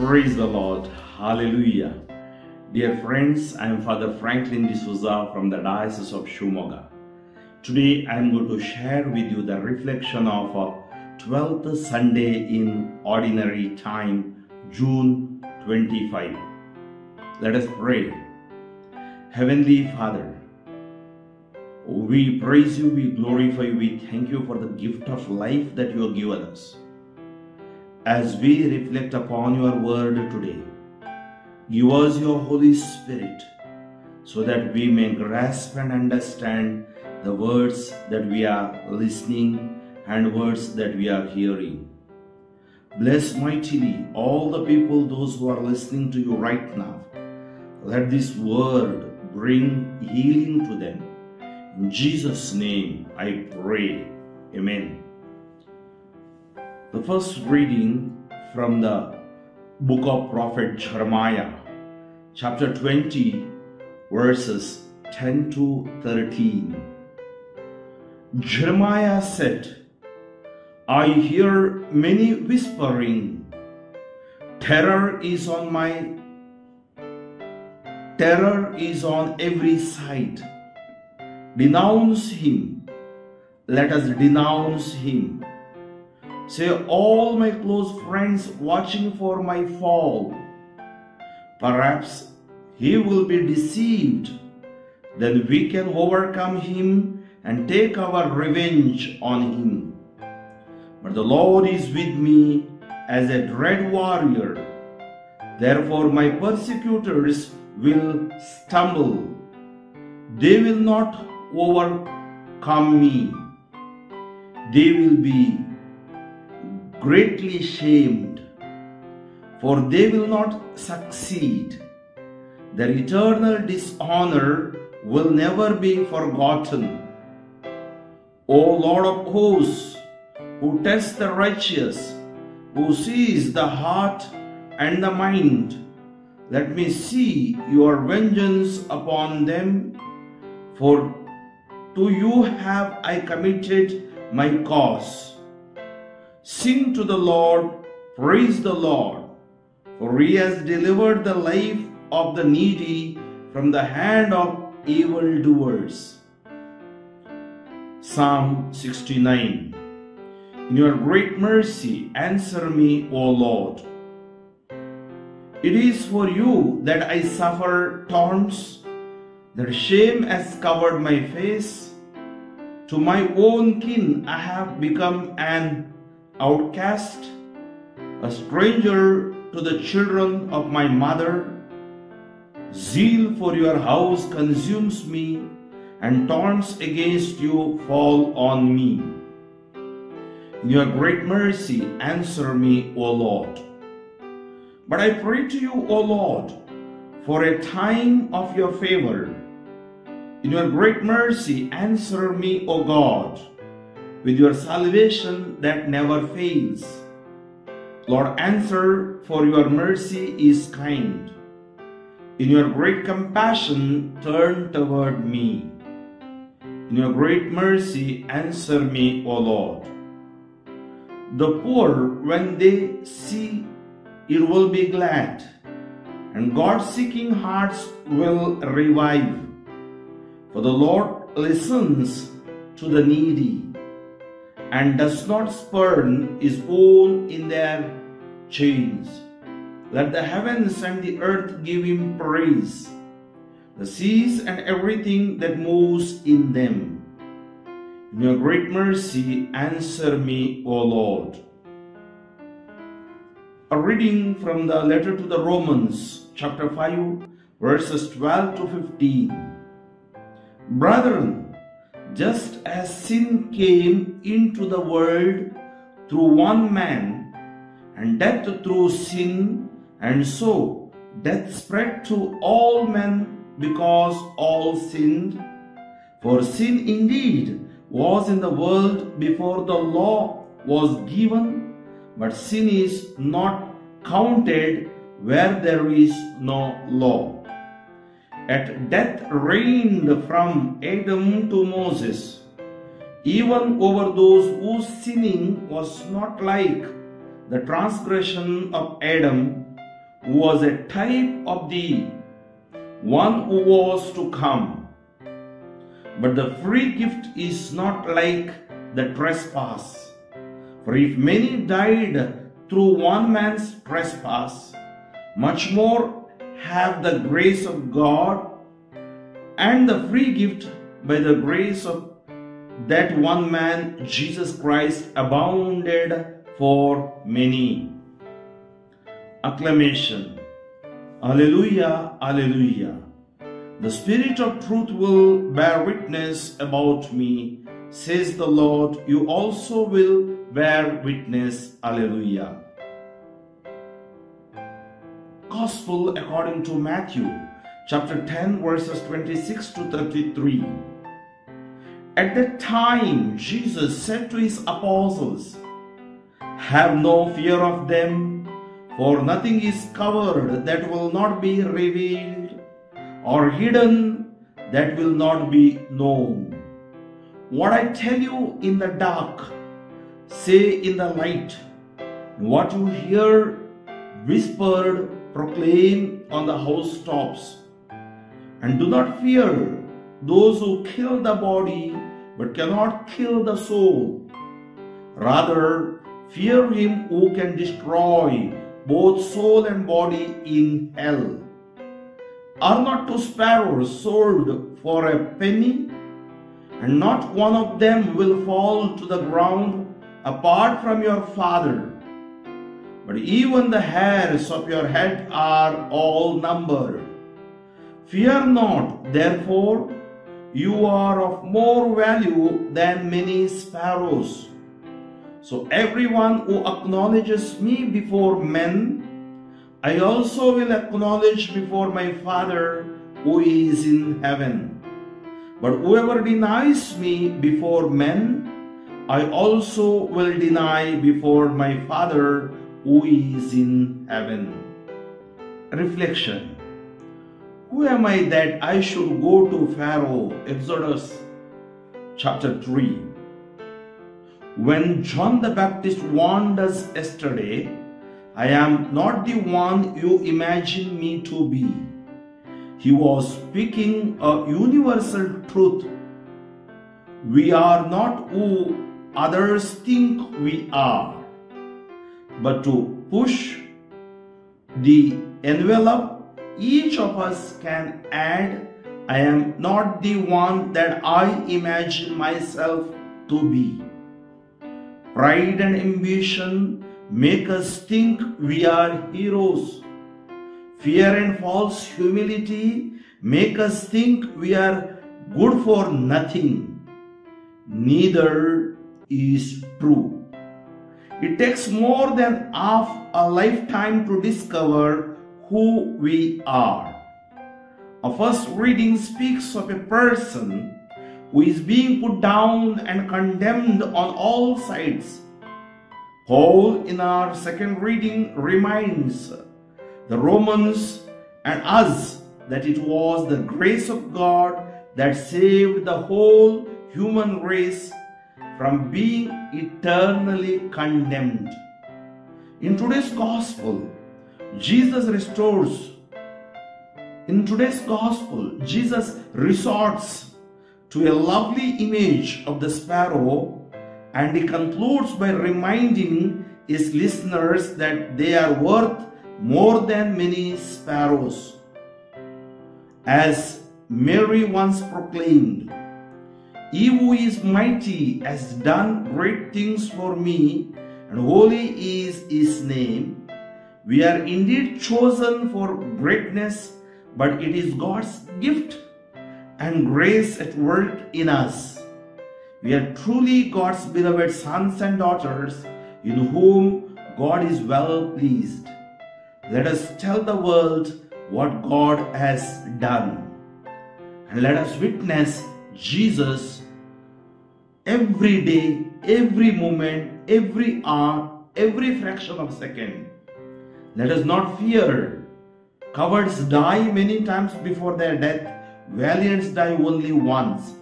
Praise the Lord. Hallelujah. Dear friends, I am Father Franklin Souza from the Diocese of Shimoga. Today I am going to share with you the reflection of 12th Sunday in Ordinary Time, June 25. Let us pray. Heavenly Father, we praise you, we glorify you, we thank you for the gift of life that you have given us. As we reflect upon your word today, give us your Holy Spirit so that we may grasp and understand the words that we are listening and words that we are hearing. Bless mightily all the people, those who are listening to you right now. Let this word bring healing to them. In Jesus' name I pray. Amen. The first reading from the book of Prophet Jeremiah, chapter 20, verses 10 to 13. Jeremiah said, I hear many whispering, terror is on every side. Denounce him. Let us denounce him. Say all my close friends watching for my fall. Perhaps he will be deceived. Then we can overcome him and take our revenge on him. But the Lord is with me as a dread warrior. Therefore my persecutors will stumble. They will not overcome me. They will be greatly shamed, for they will not succeed. Their eternal dishonor will never be forgotten. O Lord of hosts, who tests the righteous, who sees the heart and the mind, let me see your vengeance upon them, for to you have I committed my cause. Sing to the Lord, praise the Lord, for he has delivered the life of the needy from the hand of evildoers. Psalm 69. In your great mercy, answer me, O Lord. It is for you that I suffer taunts, that shame has covered my face. To my own kin I have become an outcast, a stranger to the children of my mother. Zeal for your house consumes me, and taunts against you fall on me. In your great mercy, answer me, O Lord. But I pray to you, O Lord, for a time of your favor. In your great mercy, answer me, O God, with your salvation that never fails. Lord, answer, for your mercy is kind. In your great compassion, turn toward me. In your great mercy, answer me, O Lord. The poor, when they see it, will be glad, and God-seeking hearts will revive. For the Lord listens to the needy, and does not spurn his own in their chains. Let the heavens and the earth give him praise, the seas and everything that moves in them. In your great mercy, answer me, O Lord. A reading from the letter to the Romans, chapter 5, verses 12 to 15. Brethren, just as sin came into the world through one man, and death through sin, and so death spread to all men because all sinned. For sin indeed was in the world before the law was given, but sin is not counted where there is no law. Yet death reigned from Adam to Moses, even over those whose sinning was not like the transgression of Adam, who was a type of the one who was to come. But the free gift is not like the trespass. For if many died through one man's trespass, much more have the grace of God and the free gift by the grace of that one man, Jesus Christ, abounded for many. Acclamation. Alleluia, alleluia. The Spirit of truth will bear witness about me, says the Lord. You also will bear witness. Alleluia. Gospel according to Matthew, chapter 10, verses 26 to 33. At that time, Jesus said to his apostles, "Have no fear of them, for nothing is covered that will not be revealed, or hidden that will not be known. What I tell you in the dark, say in the light. What you hear whispered, proclaim on the housetops. And do not fear those who kill the body, but cannot kill the soul. Rather, fear him who can destroy both soul and body in hell. Are not two sparrows sold for a penny? And not one of them will fall to the ground apart from your Father. But even the hairs of your head are all numbered. Fear not, therefore, you are of more value than many sparrows. So everyone who acknowledges me before men, I also will acknowledge before my Father who is in heaven. But whoever denies me before men, I also will deny before my Father who is in heaven." Reflection. Who am I that I should go to Pharaoh? Exodus chapter 3. When John the Baptist warned us yesterday, "I am not the one you imagine me to be," he was speaking a universal truth. We are not who others think we are. But to push the envelope, each of us can add, "I am not the one that I imagine myself to be." Pride and ambition make us think we are heroes. Fear and false humility make us think we are good for nothing. Neither is true. It takes more than half a lifetime to discover who we are. Our first reading speaks of a person who is being put down and condemned on all sides. Paul, in our second reading, reminds the Romans and us that it was the grace of God that saved the whole human race from being eternally condemned. In today's gospel, Jesus resorts to a lovely image of the sparrow, and he concludes by reminding his listeners that they are worth more than many sparrows. As Mary once proclaimed, "He who is mighty has done great things for me, and holy is his name." We are indeed chosen for greatness, but it is God's gift and grace at work in us. We are truly God's beloved sons and daughters, in whom God is well pleased. Let us tell the world what God has done, and let us witness Jesus every day, every moment, every hour, every fraction of a second. Let us not fear. Cowards die many times before their death. Valiants die only once.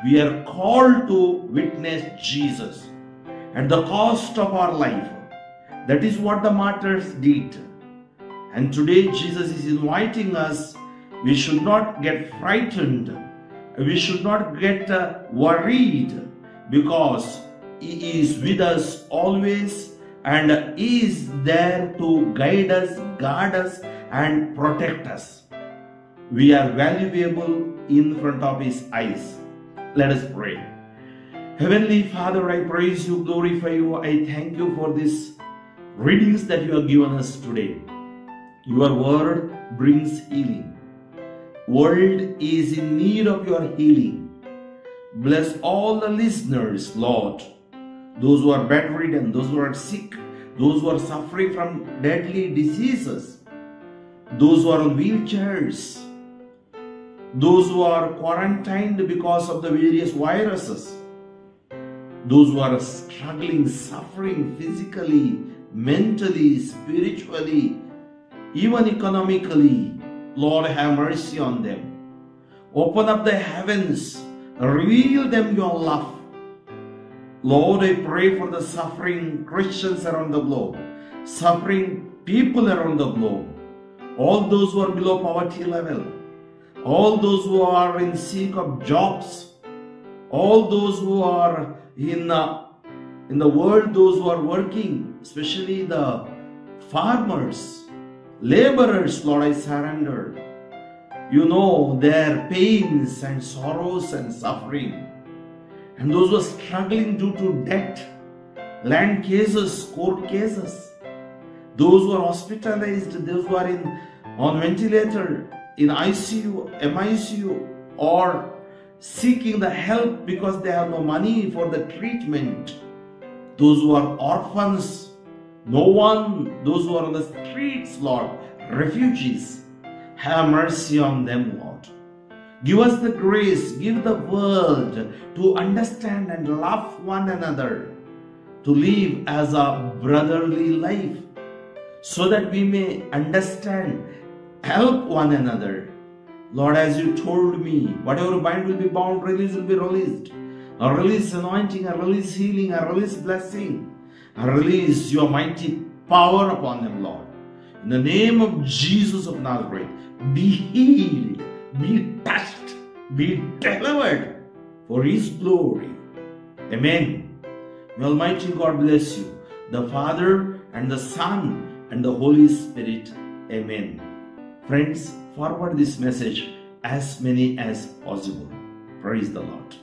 We are called to witness Jesus at the cost of our life. That is what the martyrs did. And today Jesus is inviting us. We should not get frightened. We should not get worried, because He is with us always, and He is there to guide us, guard us, and protect us. We are valuable in front of His eyes. Let us pray. Heavenly Father, I praise you, glorify you. I thank you for these readings that you have given us today. Your word brings healing. World is in need of your healing. Bless all the listeners, Lord. Those who are bedridden, those who are sick, those who are suffering from deadly diseases, those who are on wheelchairs, those who are quarantined because of the various viruses, those who are struggling, suffering physically, mentally, spiritually, even economically. Lord, have mercy on them. Open up the heavens, reveal them your love. Lord, I pray for the suffering Christians around the globe, suffering people around the globe, all those who are below poverty level, all those who are in seek of jobs, all those who are in the world, those who are working, especially the farmers, laborers. Lord, I surrender. You know their pains and sorrows and suffering. And those who are struggling due to debt, land cases, court cases, those who are hospitalized, those who are on ventilator, in ICU, MICU, or seeking the help because they have no money for the treatment, those who are orphans, no one, those who are on the streets, Lord, refugees, have mercy on them, Lord. Give us the grace, give the world to understand and love one another, to live as a brotherly life, so that we may understand, help one another. Lord, as you told me, whatever bind will be bound, release will be released. A release anointing, a release healing, a release blessing, a release your mighty power upon them, Lord. In the name of Jesus of Nazareth, be healed, be touched, be delivered for His glory. Amen. May Almighty God bless you, the Father and the Son and the Holy Spirit. Amen. Friends, forward this message as many as possible. Praise the Lord.